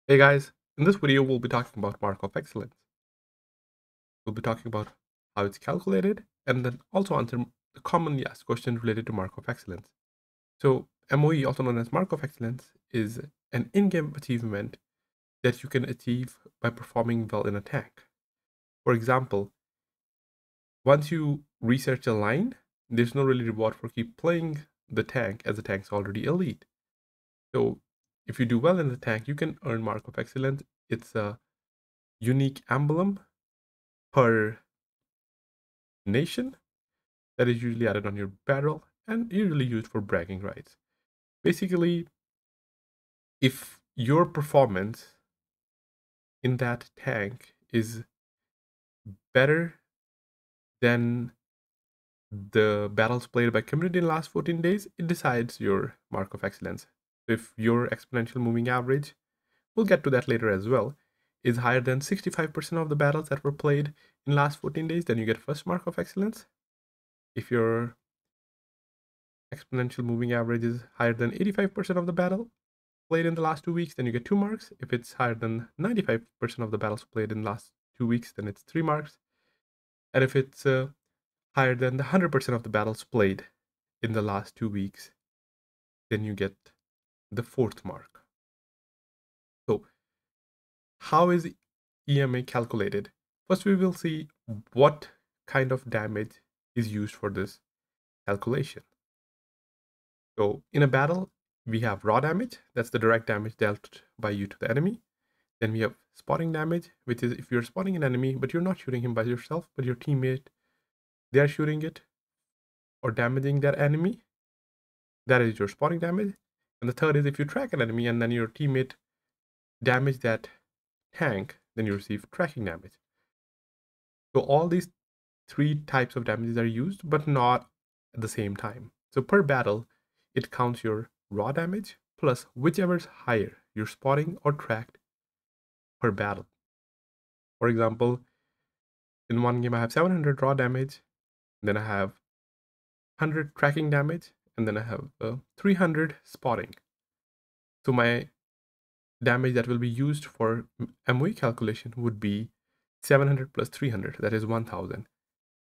Hey guys, in this video we'll be talking about mark of excellence. We'll be talking about how it's calculated and then also answer the commonly asked questions related to mark of excellence. So MoE, also known as mark of excellence, is an in-game achievement that you can achieve by performing well in a tank. For example, once you research a line, there's no really reward for keep playing the tank as the tank's already elite. So if you do well in the tank, you can earn mark of excellence. It's a unique emblem per nation that is usually added on your barrel and usually used for bragging rights. Basically, if your performance in that tank is better than the battles played by community in the last 14 days, it decides your mark of excellence. If your exponential moving average, we'll get to that later as well, is higher than 65% of the battles that were played in the last 14 days, then you get first mark of excellence. If your exponential moving average is higher than 85% of the battle played in the last 2 weeks, then you get 2 marks. If it's higher than 95% of the battles played in the last 2 weeks, then it's 3 marks. And if it's higher than the 100% of the battles played in the last 2 weeks, then you get the 4th mark. So, how is EMA calculated? First, we will see what kind of damage is used for this calculation. So, in a battle, we have raw damage, that's the direct damage dealt by you to the enemy. Then we have spotting damage, which is if you're spotting an enemy, but you're not shooting him by yourself, but your teammate, they are shooting it or damaging that enemy. That is your spotting damage. And the third is if you track an enemy and then your teammate damage that tank, then you receive tracking damage. So all these 3 types of damages are used, but not at the same time. So per battle, it counts your raw damage plus whichever is higher, your spotting or tracked per battle. For example, in one game I have 700 raw damage, then I have 100 tracking damage, and then I have 300 spotting. So my damage that will be used for MoE calculation would be 700 plus 300, that is 1000,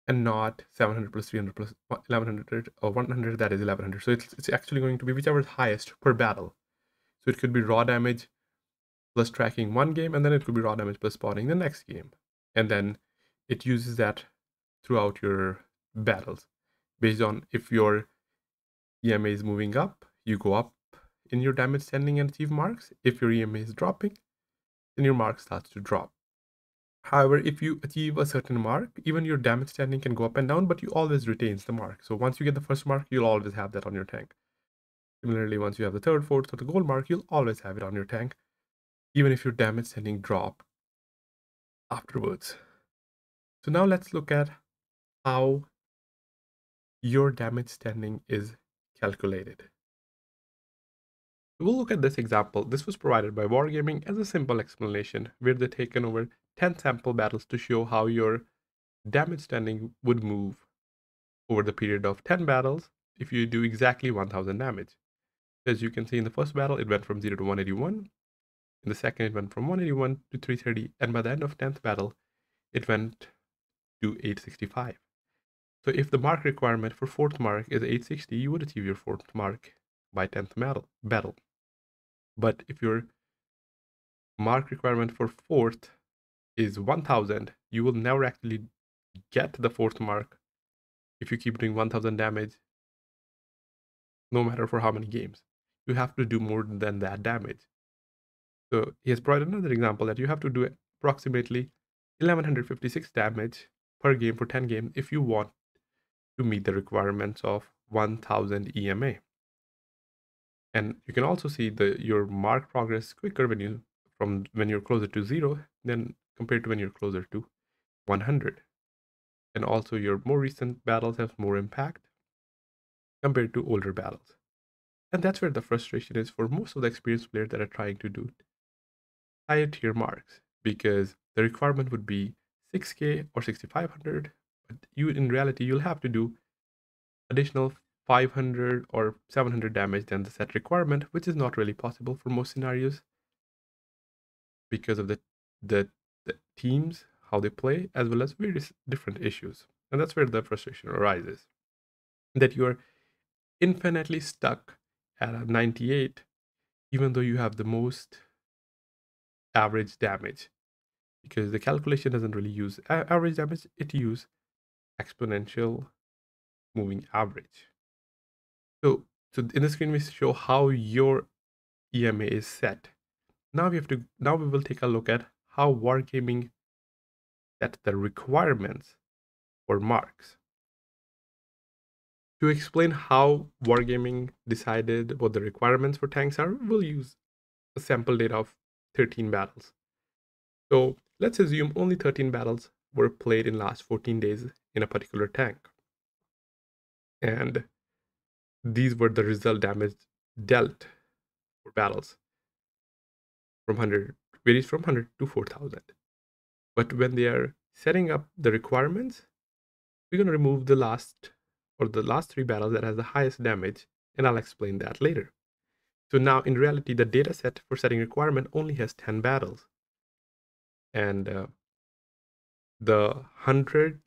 and not 700 plus 300 plus 1100 or 100, that is 1100. So it's actually going to be whichever is highest per battle. So it could be raw damage plus tracking one game, and then it could be raw damage plus spotting the next game. And then it uses that throughout your battles based on if your EMA is moving up, you go up in your damage standing and achieve marks. If your EMA is dropping, then your mark starts to drop. However, if you achieve a certain mark, even your damage standing can go up and down, but you always retains the mark. So once you get the first mark, you'll always have that on your tank. Similarly, once you have the third, fourth, or the gold mark, you'll always have it on your tank, even if your damage standing drop afterwards. So now let's look at how your damage standing is calculated. We'll look at this example. This was provided by Wargaming as a simple explanation where they've taken over 10 sample battles to show how your damage standing would move over the period of 10 battles if you do exactly 1000 damage. As you can see in the first battle, it went from 0 to 181. In the second, it went from 181 to 330. And by the end of 10th battle, it went to 865. So if the mark requirement for 4th mark is 860, you would achieve your 4th mark by 10th battle. But if your mark requirement for 4th is 1000, you will never actually get the 4th mark if you keep doing 1000 damage, no matter for how many games. You have to do more than that damage. So he has provided another example that you have to do approximately 1156 damage per game for 10 games if you want to meet the requirements of 1000 EMA. And you can also see your mark progress quicker when you're closer to 0 than compared to when you're closer to 100. And also your more recent battles have more impact compared to older battles. And that's where the frustration is for most of the experienced players that are trying to do higher tier marks, because the requirement would be 6k or 6500, but in reality you'll have to do additional 500 or 700 damage than the set requirement, which is not really possible for most scenarios. because of the teams, how they play, as well as various different issues. And that's where the frustration arises. That you're infinitely stuck at a 98, even though you have the most average damage. Because the calculation doesn't really use average damage, it uses exponential moving average. So, in the screen we show how your EMA is set. Now we will take a look at how Wargaming set the requirements for marks. To explain how Wargaming decided what the requirements for tanks are, we'll use a sample data of 13 battles. So let's assume only 13 battles were played in last 14 days in a particular tank. And these were the result damage dealt for battles. From 100, varies from 100 to 4,000. But when they are setting up the requirements, we're going to remove the last 3 battles that has the highest damage, and I'll explain that later. So now in reality, the data set for setting requirement only has 10 battles. And the 100%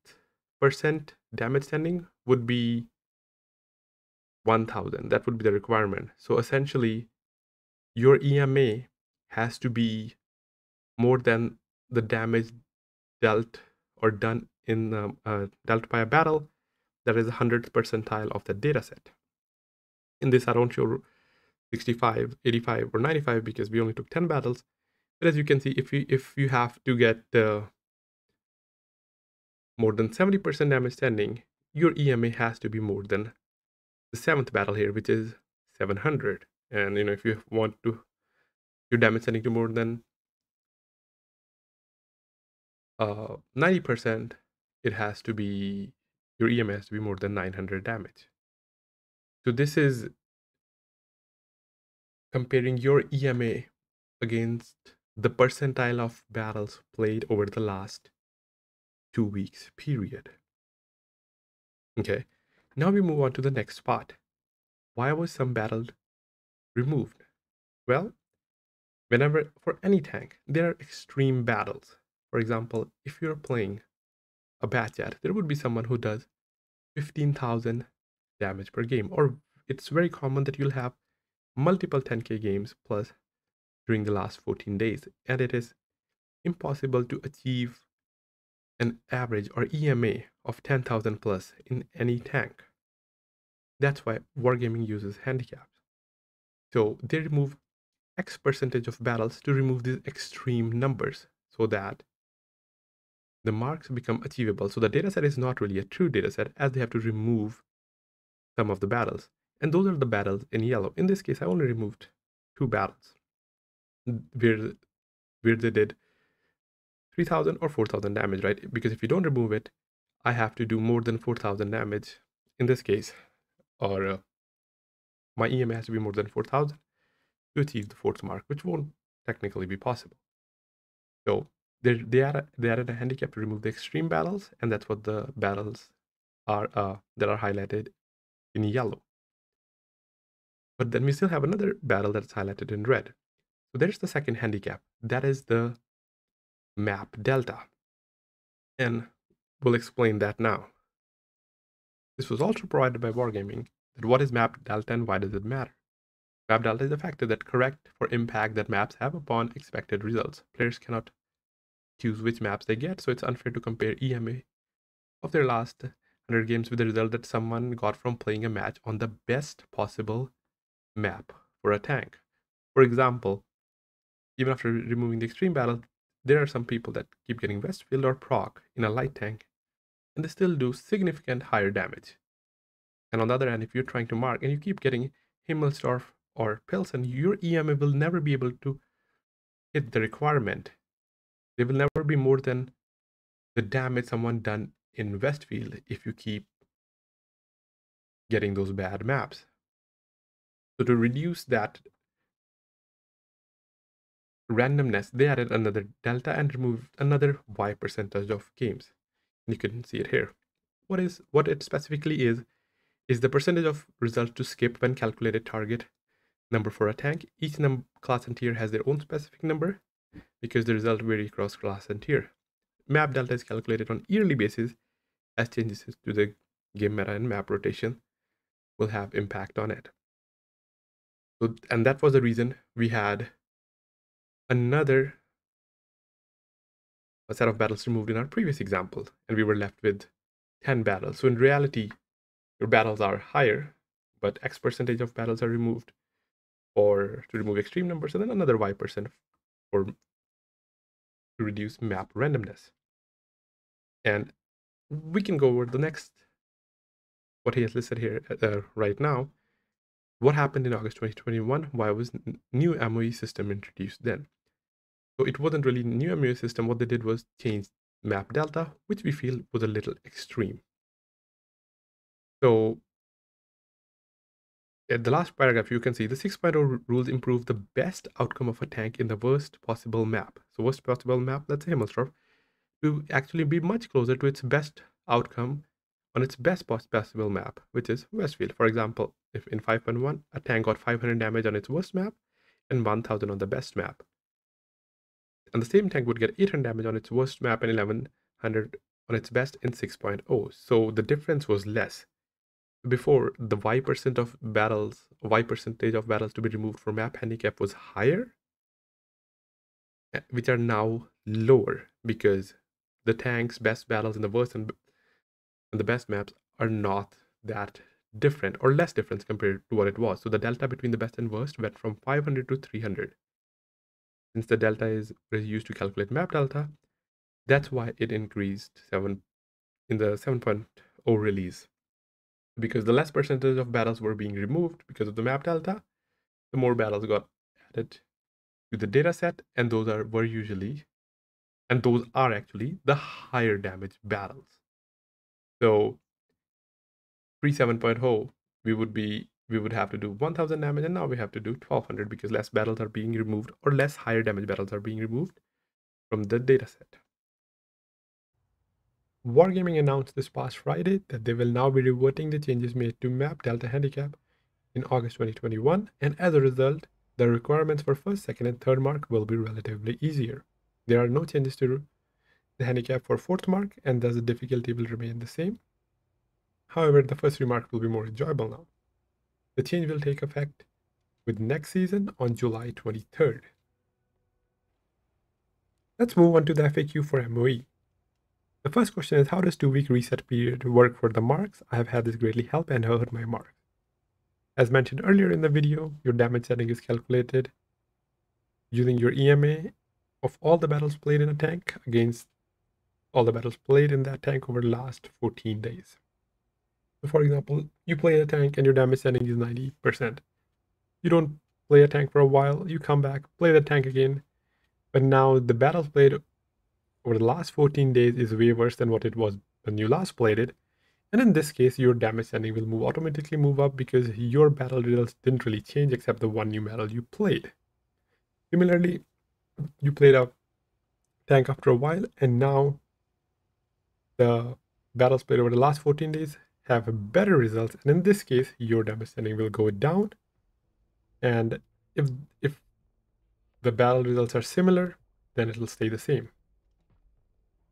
damage standing would be 1,000. That would be the requirement. So essentially, your EMA has to be more than the damage dealt or done in dealt by a battle that is 100th percentile of the data set. In this, I don't show 65, 85, or 95 because we only took 10 battles. But as you can see, if you have to get more than 70% damage standing, your EMA has to be more than the 7th battle here, which is 700. And if you want to your damage standing to more than 90%, it has to be your EMA has to be more than 900 damage. So this is comparing your EMA against the percentile of battles played over the last 2 weeks period. Okay, now we move on to the next part. Why was some battle removed? Well, whenever for any tank, there are extreme battles. For example, if you're playing a Batchat, there would be someone who does 15,000 damage per game, or it's very common that you'll have multiple 10k games plus during the last 14 days, and it is impossible to achieve an average or EMA of 10,000 plus in any tank. That's why Wargaming uses handicaps. So they remove X percentage of battles to remove these extreme numbers so that the marks become achievable. So the dataset is not really a true dataset as they have to remove some of the battles. And those are the battles in yellow. In this case, I only removed 2 battles where they did 3,000 or 4,000 damage, right? Because if you don't remove it, I have to do more than 4,000 damage in this case, or my EMA has to be more than 4,000 to achieve the 4th mark, which won't technically be possible. So they added a handicap to remove the extreme battles, and that's what the battles are that are highlighted in yellow. But then we still have another battle that's highlighted in red. So there's the second handicap. That is the map delta. And we'll explain that now. This was also provided by Wargaming. That what is map delta and why does it matter? Map delta is a factor that correct for impact that maps have upon expected results. Players cannot choose which maps they get, so it's unfair to compare EMA of their last 100 games with the result that someone got from playing a match on the best possible map for a tank. For example, even after removing the extreme battle, there are some people that keep getting Westfield or Proc in a light tank, and they still do significant higher damage. And on the other hand, if you're trying to mark and you keep getting Himmelsdorf or Pilsen, your EMA will never be able to hit the requirement. They will never be more than the damage someone done in Westfield if you keep getting those bad maps. So to reduce that randomness, they added another delta and removed another Y percentage of games. You can see it here. What it specifically is the percentage of results to skip when calculated target number for a tank. Each class and tier has their own specific number. because the results vary across class and tier. Map delta is calculated on yearly basis as changes to the game meta and map rotation will have impact on it. So, and that was the reason we had another set of battles removed in our previous example, and we were left with 10 battles. So in reality, your battles are higher, but X percentage of battles are removed or to remove extreme numbers, and then another Y% for to reduce map randomness. And we can go over the next, what he has listed here right now. What happened in August 2021? Why was new MoE system introduced then? So it wasn't really new MoE system. What they did was change map delta, which we feel was a little extreme. So at the last paragraph, you can see the 6.0 rules improve the best outcome of a tank in the worst possible map. So worst possible map, let's say Himmelsdorf, to actually be much closer to its best outcome on its best possible map, which is Westfield. For example, if in 5.1, a tank got 500 damage on its worst map and 1000 on the best map, and the same tank would get 800 damage on its worst map and 1100 on its best in 6.0. So the difference was less. Before, the Y percentage of battles to be removed from map handicap was higher, which are now lower because the tank's best battles in the worst and the best maps are not that different or less different compared to what it was. So the delta between the best and worst went from 500 to 300. Since the delta is used to calculate map delta, that's why it increased in the 7.0 release. Because the less percentage of battles were being removed because of the map delta, the more battles got added to the data set, and those are actually the higher damage battles. So pre 7.0, we would have to do 1000 damage, and now we have to do 1200 because less battles are being removed, or less higher damage battles are being removed from the dataset. Wargaming announced this past Friday that they will now be reverting the changes made to map delta handicap in August 2021, and as a result, the requirements for first, second, and third mark will be relatively easier. There are no changes to the handicap for fourth mark, and thus the difficulty will remain the same. However, the first remark will be more enjoyable now. The change will take effect with next season on July 23rd. Let's move on to the FAQ for MoE. The first question is, how does 2-week reset period work for the marks? I have had this greatly help and hurt my marks. As mentioned earlier in the video, your damage setting is calculated using your EMA of all the battles played in a tank against all the battles played in that tank over the last 14 days. So for example, you play a tank and your damage setting is 90%. You don't play a tank for a while, you come back, play the tank again, but now the battles played over the last 14 days is way worse than what it was when you last played it. And in this case, your damage setting will automatically move up because your battle results didn't really change except the one new battle you played. Similarly, you played a tank after a while, and now the battles played over the last 14 days have better results. And in this case, your damage setting will go down. And if the battle results are similar, then it will stay the same.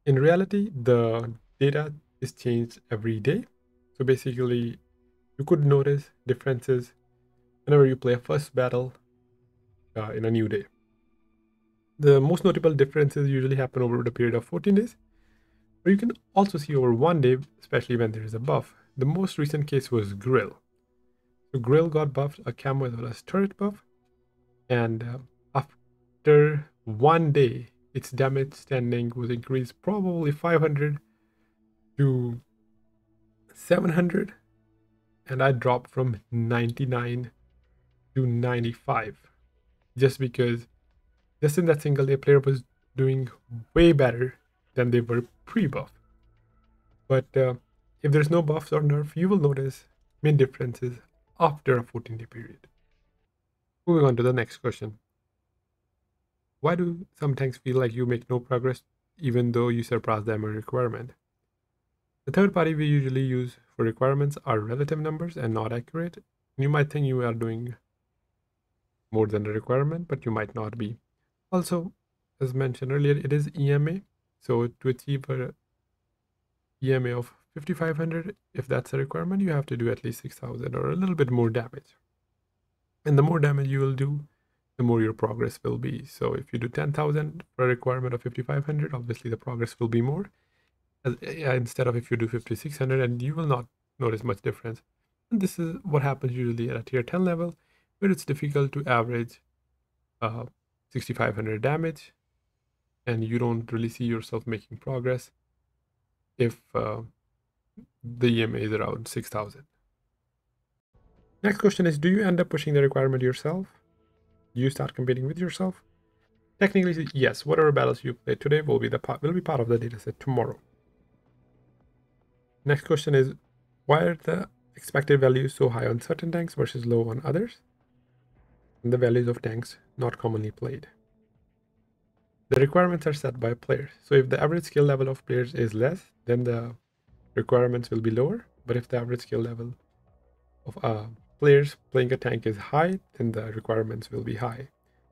In reality, the data is changed every day. So basically, you could notice differences whenever you play a first battle in a new day. The most notable differences usually happen over the period of 14 days, but you can also see over one day, especially when there is a buff. The most recent case was Grill. So Grill got buffed, a camo as well as turret buff, and after one day, its damage standing was increased probably 500 to 700, and I dropped from 99 to 95 just because just in that single day player was doing way better than they were pre-buff. But if there's no buffs or nerf, you will notice main differences after a 14-day period. Moving on to the next question. Why do some tanks feel like you make no progress even though you surpass them a requirement? The third party we usually use for requirements are relative numbers and not accurate. You might think you are doing more than the requirement, but you might not be. Also, as mentioned earlier, it is EMA. So to achieve a EMA of 5500, if that's a requirement, you have to do at least 6000 or a little bit more damage. And the more damage you will do, the more your progress will be. So if you do 10,000 for a requirement of 5500, obviously the progress will be more. Instead of if you do 5600, and you will not notice much difference. And this is what happens usually at a tier 10 level, where it's difficult to average 6500 damage, and you don't really see yourself making progress if the EMA is around 6000. Next question is, do you end up pushing the requirement yourself? Do you start competing with yourself? Technically, yes. Whatever battles you play today will be part of the dataset tomorrow. Next question is, why are the expected values so high on certain tanks versus low on others? And the values of tanks not commonly played. The requirements are set by players. So if the average skill level of players is less, then the requirements will be lower. But if the average skill level of players playing a tank is high, then the requirements will be high.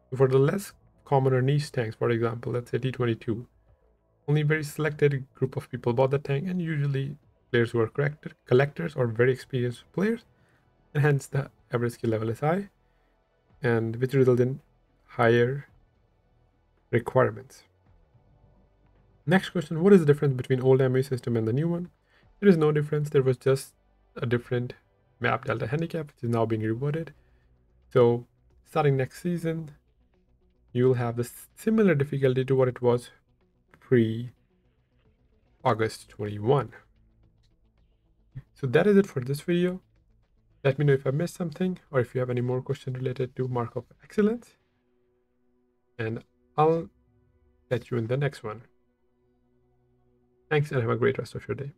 So for the less common or niche tanks, for example, let's say T22, only very selected group of people bought the tank, and usually players who are collectors or very experienced players, and hence the average skill level is high, and which result in higher requirements. Next question, what is the difference between old MoE system and the new one? There is no difference. There was just a different map delta handicap, which is now being rewarded. So starting next season, you will have the similar difficulty to what it was pre-August 21. So that is it for this video. Let me know if I missed something or if you have any more questions related to Mark of Excellence. And I'll catch you in the next one. Thanks and have a great rest of your day.